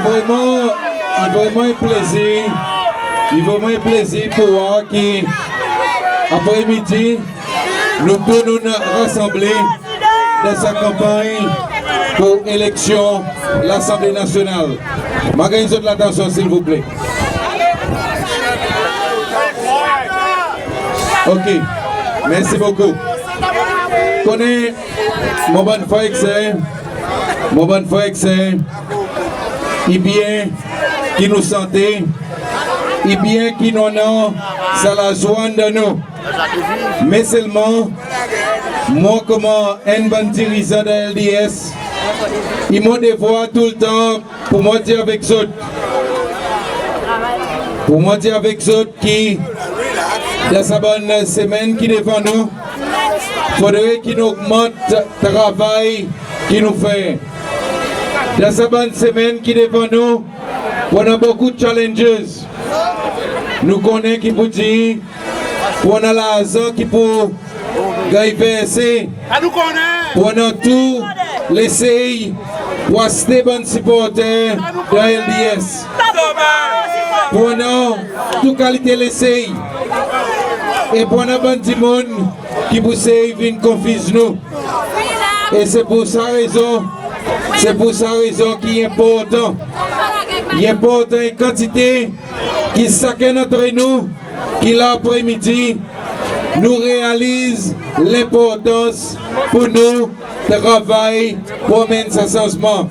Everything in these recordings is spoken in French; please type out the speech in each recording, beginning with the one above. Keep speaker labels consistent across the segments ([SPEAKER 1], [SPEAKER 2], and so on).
[SPEAKER 1] vraiment un plaisir. Il est vraiment un plaisir pour moi qui, après-midi, nous tous nous rassembler dans sa campagne pour l'élection de l'Assemblée nationale. Magasinez de l'attention, s'il vous plaît. Ok, merci beaucoup. Connais mon bon frère que c'est, il bien qui nous sentait, il bien qui nous a, ça la joie de nous. Mais seulement, moi comme un bon dirigeant de LDS, il m'a devoir tout le temps pour moi dire avec eux. Pour moi dire avec eux qui, dans sa bonne semaine qui est devant nous, il faudrait qu'il augmente le travail qu'il nous fait. Dans sa bonne semaine qui est devant nous, on a beaucoup de challenges. Nous connaissons qui vous dit, on a l'argent qui peut gagner. On a tout laissé pour rester bon supporter de LDS. On a toute qualité laissée. Et pour un bon monde qui vous sait une confise nous. Et c'est pour ça raison qui est important. Il est important une quantité qui chacun d'entre nous, qui l'après-midi, nous réalise l'importance pour nous de travailler pour mener ce changement.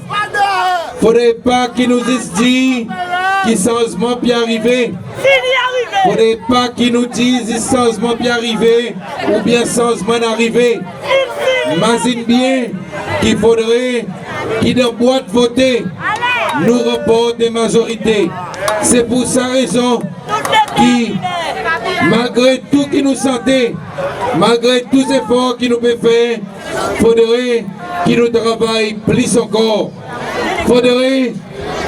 [SPEAKER 1] Il ne faudrait pas qu'ils nous disent que le changement peut arriver. Il ne faudrait pas qu'ils nous disent que le changement peut arriver ou bien le changement n'arriver. Imagine bien qu'il faudrait qu'ils ne boîte voter nous reportent des majorités. C'est pour sa raison qui, malgré tout qui nous sentait, malgré tous les efforts qu'il nous peut faire, il faudrait qu'il nous travaille plus encore. Il faudrait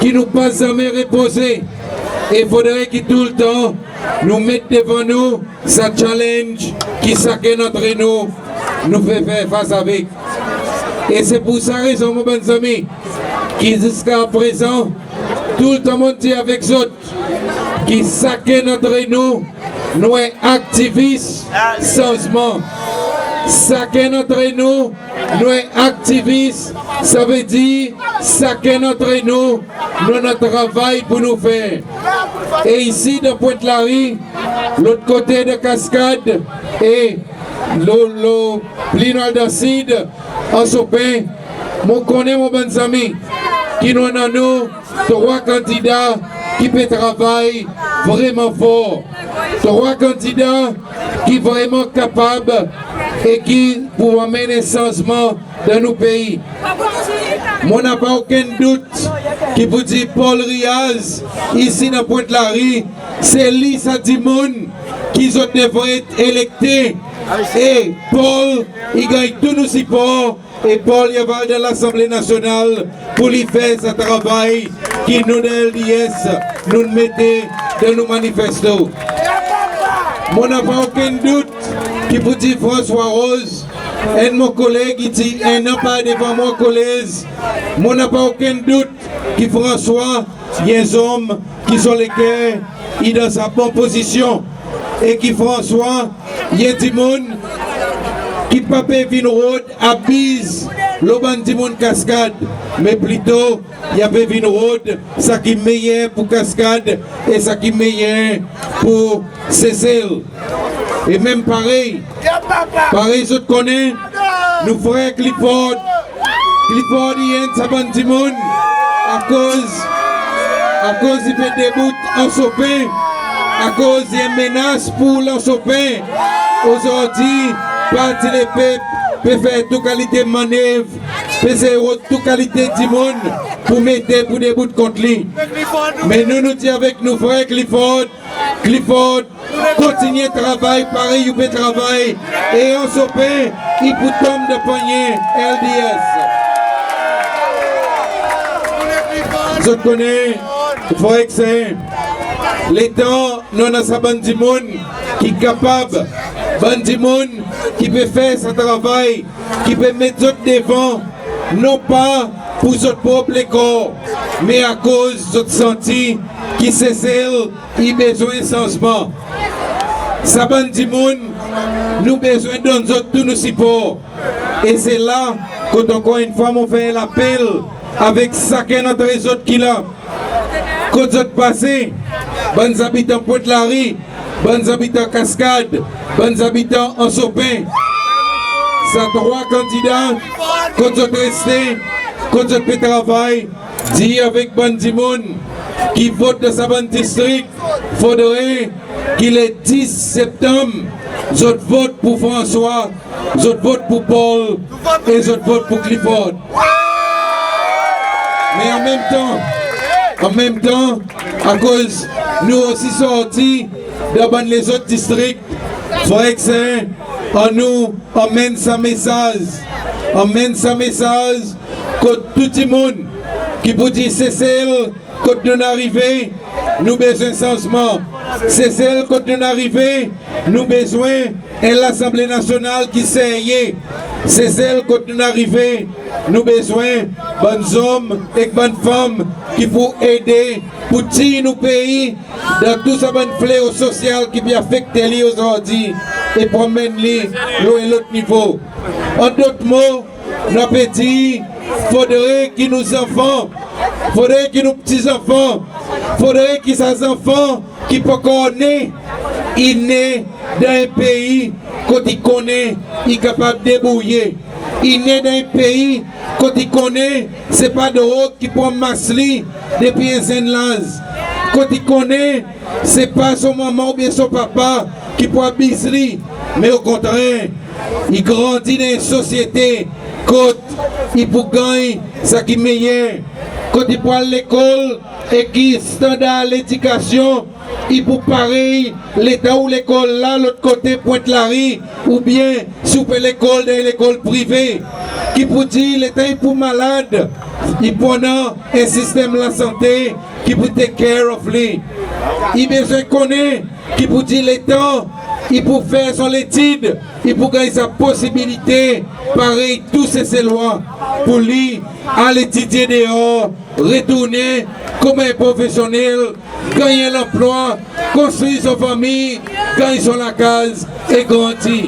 [SPEAKER 1] qu'il nous pas jamais reposer. Et il faudrait qu'il tout le temps nous mette devant nous ce challenge qui chacun d'entre nous fait faire face avec. Et c'est pour sa raison, mon bon ami, qui jusqu'à présent, tout le temps monté avec autres, qui chacun d'entre nous est activiste changement. Chacun d'entre nous est activiste, ça veut dire chacun d'entre nous notre travail pour nous faire. Et ici, de Pointe-Larry, l'autre côté de Cascade et le Plinal d'Acide, en Sopin, je connais mon bon ami, qui nous a nous trois candidats qui peuvent travailler vraiment fort. Trois candidats qui sont vraiment capables et qui pourront amener un changement dans nos pays. Moi, n'a pas aucun doute qui vous dit Paul Riaz, ici dans Pointe-Larry, c'est lui, ça dit monde qui devrait être électé. Et Paul, il gagne tous nos supports. Et Paul, il va dans l'Assemblée nationale pour lui faire ce travail qui nous, de LDS, nous mettez de nos manifestos. Moi, n'a pas aucun doute qui vous dit François Rose, un de mon collègue, il dit un an pas devant mon collègue. Moi, n'a pas aucun doute que François, il y a des hommes qui sont lesquels il est dans sa bonne position. Et qui François, il y a des gens qui ne peuvent pas venir à bise le bandit cascade, mais plutôt il y avait une road, ça qui est meilleur pour cascade et ça qui est meilleur pour Cécile. Et même pareil, je te connais, nous frères Clifford, il y a un bandit à cause il fait des bouts en sopin, à cause il y a une menace pour l'ensopin. Aujourd'hui, parti les peuples peut faire toute qualité de manœuvre, peut faire toute qualité de monde pour mettre pour des bouts contre lui. Mais nous disons avec nos frères Clifford, continuez de travailler, pareil, vous pouvez travailler. Et en sopin, il peut tomber de poignet, LDS. Je connais, frère que c'est l'État, non à sa bande du monde qui est capable, bande du monde qui peut faire ce travail, qui peut mettre d'autres devant, non pas pour votre propre corps, mais à cause de votre senti qui c'est celle qui a besoin de changement. Ça va dire nous besoin de nous tous nos supports. Et c'est là que encore une fois on fait l'appel avec chacun d'entre les autres qui là. Quand vous êtes passés, bonnes habitants Pointe-Larry, bonnes habitants Cascade, bonnes habitants en Sopin. Ça trois candidats, quand vous êtes restés, quand vous êtes travail, dit avec Bandimoun qui vote de sa bonne district, il faudrait qu'il est 10 septembre, je vote pour François, je vote pour Paul et je vote pour Clifford. Mais en même temps, à cause nous aussi sortis dans les autres districts, frère Saint, on nous emmène sa message que tout le monde qui peut dire c'est celle quand nous arrivons, nous besoin de changement. C'est celle quand nous arrivons, nous besoin de l'Assemblée nationale qui s'est. C'est celle quand nous arrivons, nous besoin de bonnes hommes et de bonnes femmes qui pour aider, pour tirer nos pays dans tout ce bon fléau social qui peut affecter aujourd'hui et pour mener à l'autre niveau. En d'autres mots, nous avons dit faudrait que nos enfants, faudrait que nos petits-enfants, faudrait que ces enfants qui peuvent connaître, ils naissent dans un pays quand ils connaissent, ils sont capables de débrouiller. Ils naissent dans un pays quand ils connaissent, ce n'est pas de route qui prend masli depuis un zenlaz. Quand ils connaissent, ce n'est pas son maman ou bien son papa qui prend bisri, mais au contraire, il grandit dans une société quand il peut gagner ce qui est meilleur. Quand il prend l'école et qui standard l'éducation, il peut pareil l'état où l'école là, l'autre côté Pointe-Larry, ou bien souper l'école dans l'école privée. Qui peut dire l'état est pour malade, il prend un système de la santé qui peut take care of lui. Il besoin connaître qui peut dire l'état. Il peut faire son étude, il peut gagner sa possibilité, pareil, tous ces lois, pour lui, aller étudier dehors, retourner comme un professionnel, gagner l'emploi, construire sa famille, gagner sur la case et grandir.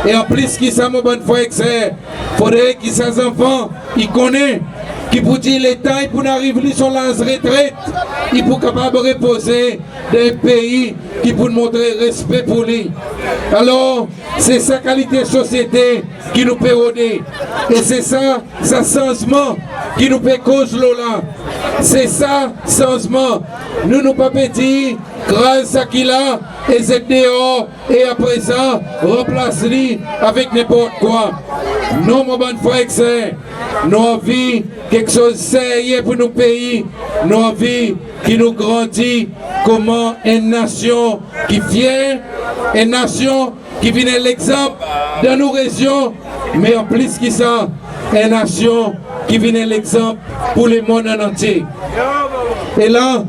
[SPEAKER 1] Et en plus, qui ça, mon bon frère, il faudrait que ses enfants, ils connaissent, qui pour dire l'État, pour arriver sur la retraite, il faut capable de reposer dans un pays qui pour montrer respect pour lui. Alors, c'est sa qualité de société qui nous peut aider. Et c'est ça, changement qui nous peut causer là. C'est ça, changement. Nous pas petits, grâce à qui là, et c'est dehors, et après ça, remplace-lui avec n'importe quoi. Non, mon bon frère, c'est nous envie quelque chose de sérieux pour nos pays, nous envie qui nous grandit, comment une nation qui fière, une nation qui vient l'exemple dans nos régions, mais en plus que ça, une nation qui vient l'exemple pour le monde en entier. Et là,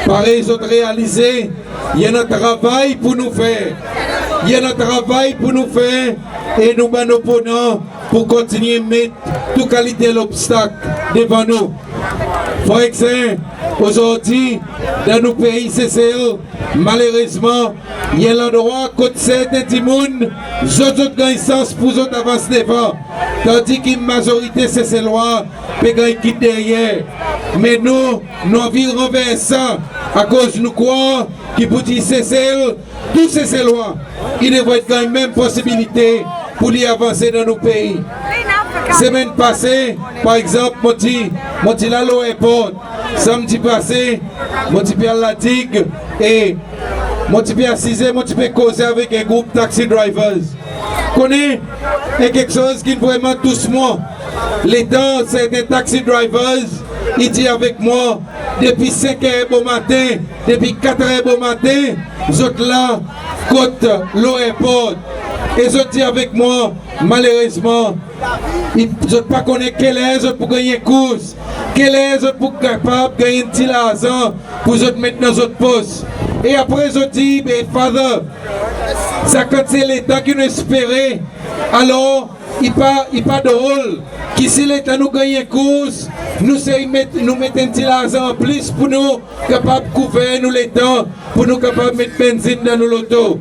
[SPEAKER 1] pareil, ils ont réalisé, il y a un travail pour nous faire. Il y a un travail pour nous faire et nous nous opposons pour continuer à mettre toute qualité l'obstacle devant nous. Frère Saint, aujourd'hui, dans nos pays CCE, malheureusement, il y a l'endroit où certains monde, d'autres gagnent sens pour d'autres avancer devant. Tandis qu'une majorité CCE peut gagner qui derrière. Mais nous vivons renverser ça à cause de nous croire qu'il peut dire CCE, tous ces lois, ils devraient gagner la même possibilité pour y avancer dans nos pays. Semaine passée, par exemple, mon petit là l'aéroport. Samedi passé, mon petit à la digue et mon petit à 6 heures, mon petit causer avec un groupe taxi drivers. Connais quelque chose qui vraiment touche moi. L'État, c'est des taxi drivers. Il dit avec moi, depuis 5 heures au matin, depuis 4 heures au matin, vous êtes là, côte l'aéroport. Et je dis avec moi, malheureusement, ils ne pas connaître quelle est pour gagner une course, quelle est pour capable de gagner un petit argent pour vous mettre dans votre poste. Et après, je dis, mais Father, ça quand c'est l'État qui nous espérait, alors il pas de rôle. qui si l'État nous gagne cause, nous mettons un petit argent en plus pour nous capables de couvrir nous l'État, pour nous capables de mettre benzine dans nos lotos.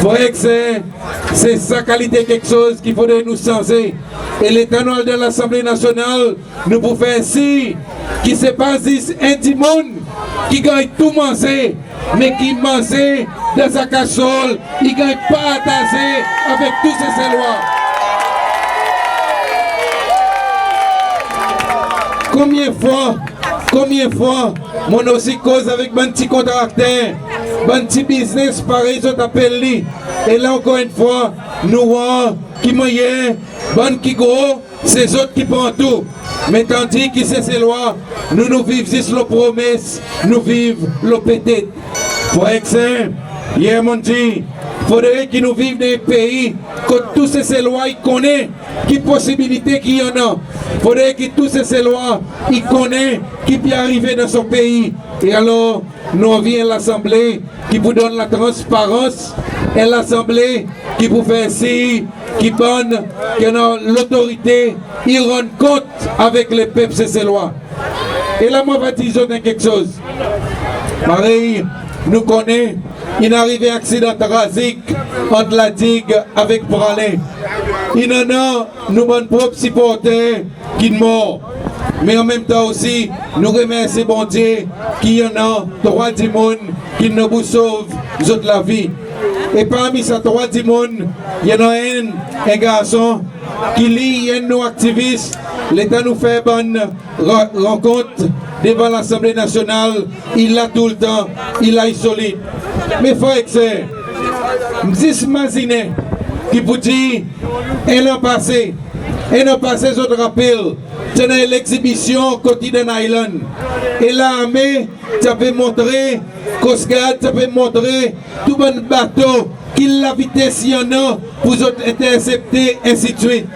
[SPEAKER 1] Frère, c'est sa qualité quelque chose qu'il faudrait nous changer. Et l'État noir de l'Assemblée nationale, nous pouvons faire ainsi, qui se passe un petit monde qui gagne tout manger, mais qui mange dans sa casserole, il ne gagne pas à tasser avec toutes ces lois. Combien de fois, mon aussi cause avec un petit contracteur, un petit business pareil, je t'appelle lui. Et là encore une fois, nous voyons qui moyen, bon qui gros, c'est eux qui prennent tout. Mais tandis que c'est ces lois, nous vivons juste les promesses, nous vivons le peut-être. Pour exemple, hier, mon dit, il faudrait que nous vivions dans un pays que tous ces lois, ils connaissent, quelles possibilités qu'il y en a. Il faudrait que tous ces lois, ils connaissent, qui peut arriver dans son pays. Et alors, nous venons à l'Assemblée qui vous donne la transparence et l'Assemblée qui vous fait ainsi, qui donne l'autorité, ils rendent compte avec les peuples de ces lois. Et là, moi, je vais dire quelque chose. Pareil, nous connaissons une arrivée accident tragique entre la digue avec Pralin. Il y en a, nous, mon propre supporter qui est mort. Mais en même temps aussi, nous remercions bon Dieu qu'il y en a 3 démons qui nous sauvent de la vie. Et parmi ces 3 démons, il y en a un garçon qui lit un nos activistes. L'État nous fait bonne rencontre devant l'Assemblée nationale. Il l'a tout le temps, il l'a isolé. Mais frère, c'est, je m'imagine qui vous dit, un an passé, je te rappelle, c'est l'exhibition quotidienne Island. Et l'armée, ça peut montrer, Coast Guard, ça peut montrer tout bon bateau, qu'il la vitesse y en a pour intercepter, ainsi de suite.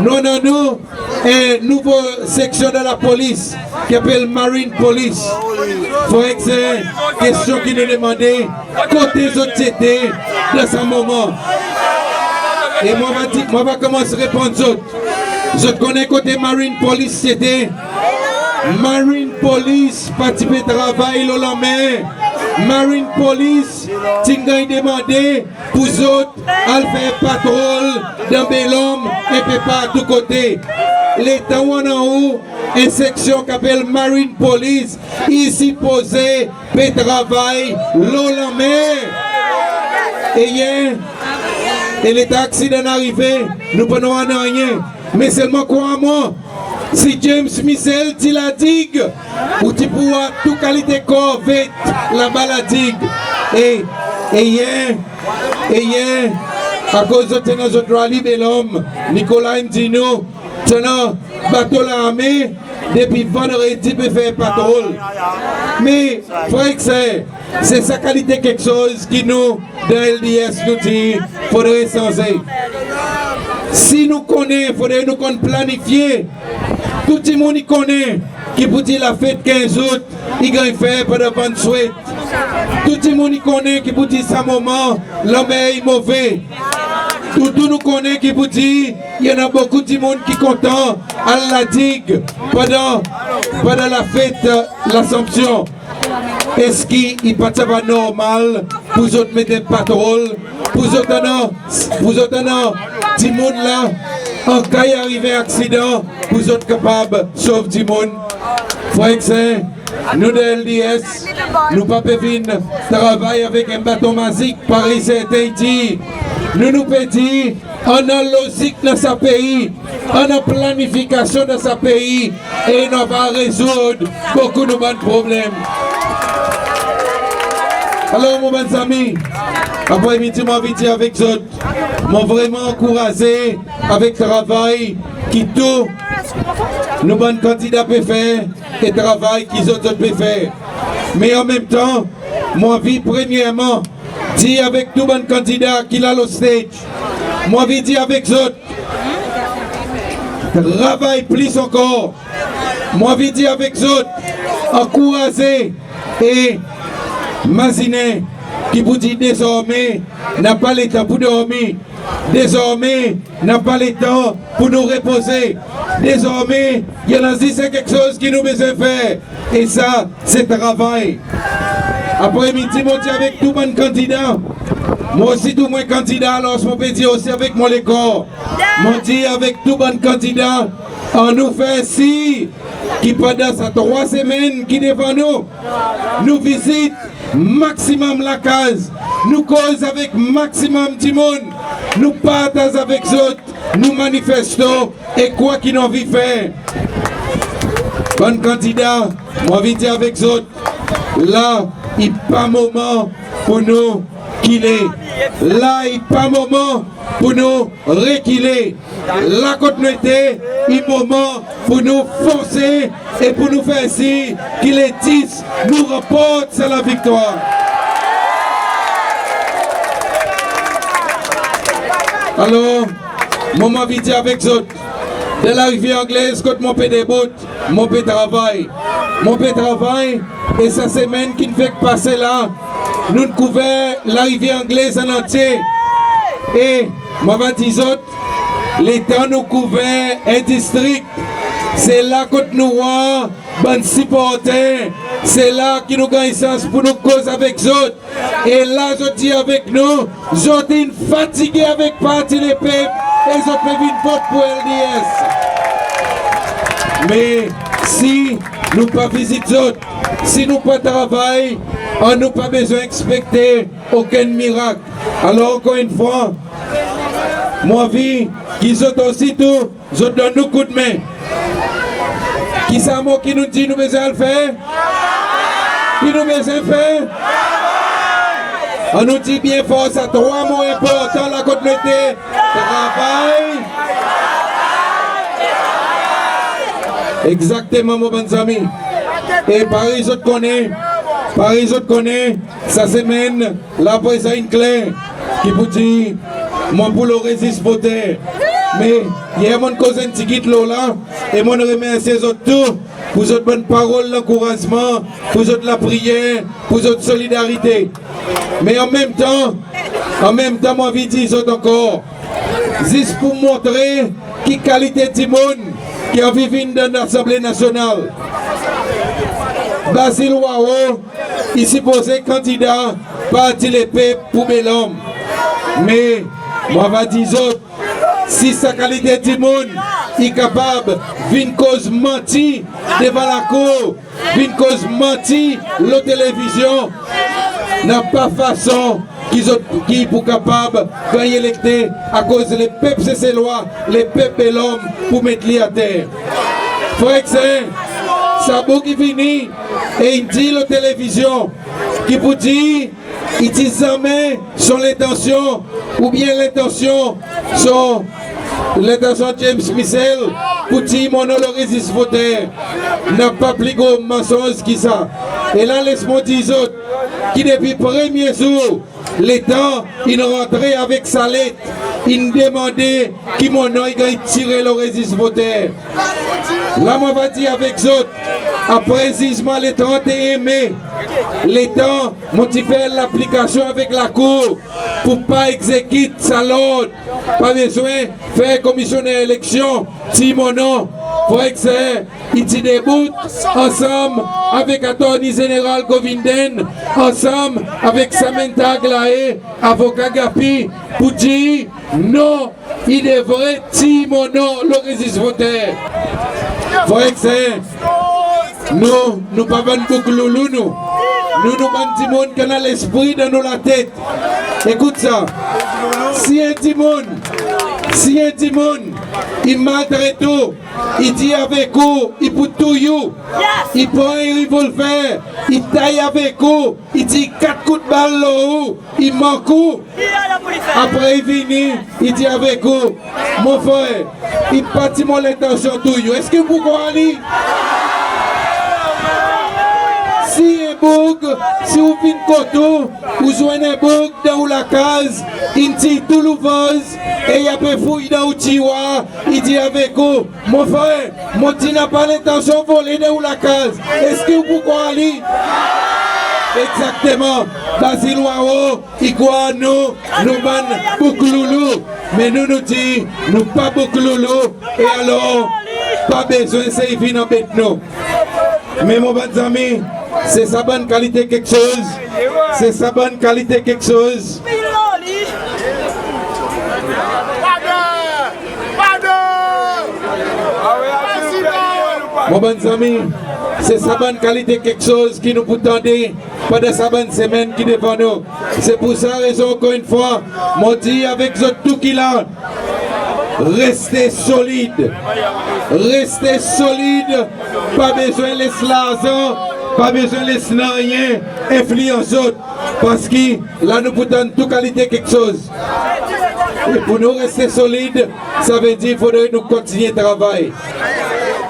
[SPEAKER 1] Nous avons une nouvelle section de la police qui s'appelle Marine Police. Il faut que c'est une question qui nous demande côté autres c'était dans ce moment. Et moi, je vais commencer à répondre aux autres. Je connais côté Marine Police, c'était Marine Police, participer travail le lendemain. Marine Police, tu as demandé pour les autres à faire patrouille dans Bellum et pas de tous côtés. L'État en haut, une section qui s'appelle Marine Police, ici posé, fait travail le lendemain. Et l'État accident arrivé, nous ne prenons rien. Mais seulement quoi moi? Si James Michel dit la digue, ou tu pourras toute qualité corvette là-bas la digue. Et hier, à cause de notre rallye de l'homme, Nicolas Ndino, tenant bateau l'armée, depuis vendredi peut faire patrouille. Mais, frère, c'est sa qualité quelque chose qui nous, dans LDS, nous dit, faudrait changer. Si nous connaissons, il faudrait nous planifier. Tout le monde connaît qui peut dire la fête 15 août, il va faire pour de bonnes souhaits. Tout le monde connaît qui peut dire ça moment, l'homme est mauvais. Tout le monde connaît qui peut dire, il y en a beaucoup de monde qui est content à la digue pendant la fête, l'Assomption. Est-ce qu'il n'est pas normal pour vous autres mettre un patrouille, pour vous autres, du monde là, en cas d'arriver accident, vous êtes capables de sauver du monde. Frère, nous de LDS, nous pas venir travailler avec un bâton magique, Paris c'est dit. Nous pouvons dire, on a logique dans ce pays, on a planification dans ce pays, et on va résoudre beaucoup de bons problèmes. Alors, mon bon ami, après midi, je vais dire avec vous, m'ont vraiment encouragé avec le travail qui tout nos bons candidats peuvent faire et le travail qu'ils autres peuvent faire. Mais en même temps, moi, vie premièrement, dit avec tous les bons candidats qui a le stage, moi, vie dit avec eux, travail plus encore. Moi, vie dit avec eux, encourager et Mazine qui vous dit désormais n'a pas l'état pour dormir. Désormais, n'a pas le temps pour nous reposer. Désormais, il y a c'est quelque chose qui nous besoin faire. Et ça, c'est travail. Après-midi, mon Dieu, avec tout mon candidat. Moi aussi, tout mon candidat, alors je peux dire aussi avec mon école. Mon Dieu, avec tout mon candidat, on nous fait ainsi, qui pendant ces 3 semaines qui devant nous visite maximum la case, nous cause avec maximum du monde, nous partageons avec eux, nous manifestons et quoi qu'il en vit faire. Bon candidat, moi je dire avec eux, là, il n'y a pas moment pour nous qu'il est. Là, il n'y a pas moment pour nous reculer. La continuité, il y a moment pour nous forcer et pour nous faire ainsi qu'il est 10 nous remporte sur la victoire. Alors, moi je dire avec eux, de l'arrivée anglaise, quand mon père débute, mon père travaille. Mon père travaille et sa semaine qui ne fait que passer là, nous couvrons l'arrivée anglaise en entier. Et moi je dire, l'État nous couvre un district. C'est là que nous voyons bon supporter. C'est là que nous gagnons sens pour nous causer avec eux. Et là, je dis avec nous, je suis fatigué avec parti les peuples et je peux vite vote pour LDS. Mais si nous pas visitons, si nous pas travaillons, on n'a pas besoin d'expecter aucun miracle. Alors encore une fois, moi vie, qui sont aussitôt, je donne nous coup de main. Qui c'est moi qui nous dit nous besoin le faire? Qui nous besoin faire? On nous dit bien fort, ça 3 mots importants, la communauté. Travail. Exactement, mon bon ami. Et Paris, je te connais, sa semaine, la présence une clé qui vous dit, moi pour le résiste voter. Mais il y a mon cousin qui quitte là, et moi je remercie les autres tout, pour votre bonne parole, l'encouragement, pour votre la prière, pour votre solidarité. Mais en même temps, moi je dis encore, juste pour montrer qui qualité de monde qui a vécu dans l'Assemblée nationale. Basile Ouao, il s'est posé candidat parti les peuples pour l'homme. Mais moi je dis si sa qualité de monde est capable d'une cause mentie devant la cour, d'une cause mentie la télévision, n'a pas façon qui pour capable de gagner l'électeur à cause des peuples c'est ses lois, les peuples et l'homme pour mettre les à terre. Frère, ça beau qui finit et il dit la télévision qui vous dit il dit jamais sur l'intention ou bien l'intention sur l'intention de James Michel pour dire mon nom le résiste voter n'a pas plus gros mensonge que ça. Et là laisse-moi dire autres qui depuis le premier jour l'État il rentrait avec sa lettre, il demandait qui mon nom il tirer le résiste voter. Là moi va dire avec autres après précisément le 31 mai, l'État m'a fait l'application avec la Cour pour ne pas exécuter sa l'ordre. Pas besoin de faire commission d'élection, si mon nom, pour que il se débute ensemble avec l'attorney général Govinden, ensemble avec Samantha Aglaé, avocat Gapi, pour dire non, il devrait tirer mon nom, le résiste voter. Pour que nous ne pas beaucoup loulou, nous bandons monde qui a l'esprit dans la tête. Écoute ça. Si un timon, il maltraite tout, il dit avec vous, il peut tout you, il prend un revolver, il taille avec vous, il dit 4 coups de balle là-haut, il manque où. Après il vient, il dit avec vous, mon frère, il partit mon intention tout you. Est-ce que vous croyez? Si un bug, si vous faites un coteau, vous jouez un bug dans la case, il dit tout l'ouvreuse, et il y a peu fouille dans le tiroir, il dit avec vous, mon frère, mon petit n'a pas l'intention de voler dans la case. Est-ce que vous croyez? Exactement. Basile Ouao, il croit nous, nous ban beaucoup loulou. Mais nous nous disons, nous pas beaucoup loulou. Et alors, pas besoin de se venir en bête nous. Mais mon bon ami, c'est sa bonne qualité quelque chose. C'est sa bonne qualité quelque chose. Mon bon ami, c'est sa bonne qualité quelque chose qui nous peut tendre pendant sa bonne semaine qui devant nous. C'est pour ça raison encore une fois, mon dit avec tout qu'il a, restez solide. Restez solide. Pas besoin de laisser l'argent, pas besoin de laisser rien influencer autres. Parce que là nous pouvons donner toute qualité quelque chose. Et pour nous rester solides, ça veut dire qu'il faudrait nous continuer à travailler.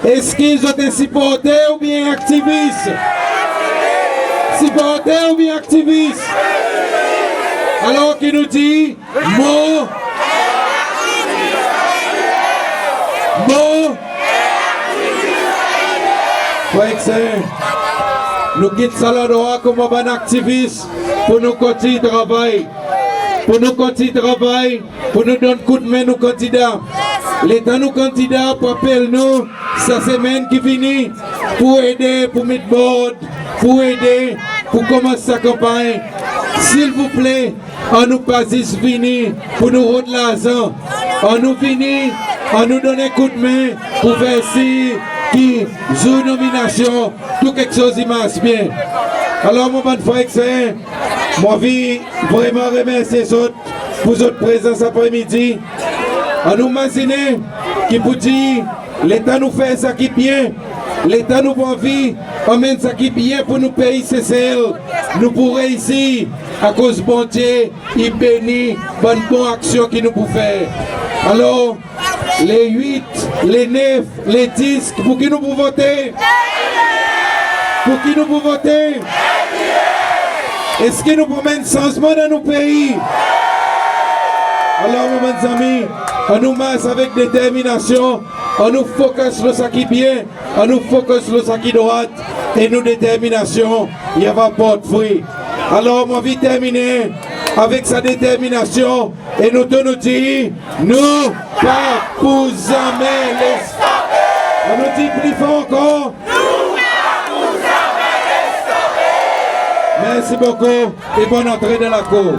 [SPEAKER 1] Est-ce qu'ils ont été supportés ou bien activistes? Supportés ou bien activistes? Alors qu'il nous dit, mot, nous quittons Salvador comme un activiste pour nous continuer de travailler. Pour nous continuer de travailler, pour nous donner coup de main nos candidats. L'État nous candidats pour appeler nous sa semaine qui finit pour aider, pour mettre board, pour aider, pour commencer sa campagne. S'il vous plaît, on nous pas juste fini pour nous rendre l'argent. On nous finit, on nous donne un coup de main pour faire si qui joue nomination, tout quelque chose qui marche bien. Alors mon bon frère, c'est moi vie vraiment remercier pour votre présence après-midi. On nous imagine qui vous dit l'État nous fait ça qui bien, l'État nous envie, on mène ça qui bien pour nous payer CCL. Nous pourrons ici, à cause de bon Dieu, il bénit bonne action qui nous peut faire. Alors, les 8, les 9, les 10, pour qui nous pouvons voter? Pour qui nous pouvons voter? Est-ce que nous pouvons mettre un changement dans nos pays? Alors, mes amis, on nous masse avec détermination, on nous focus sur ce qui est bien, on nous focus sur ce qui est droit, et nous détermination, il n'y a pas de fruit. Alors, moi, je vais terminer avec sa détermination, et nous te nous disons, nous pas pour jamais les stopper. On nous dit plus fort encore. Merci beaucoup et bonne entrée dans la cour.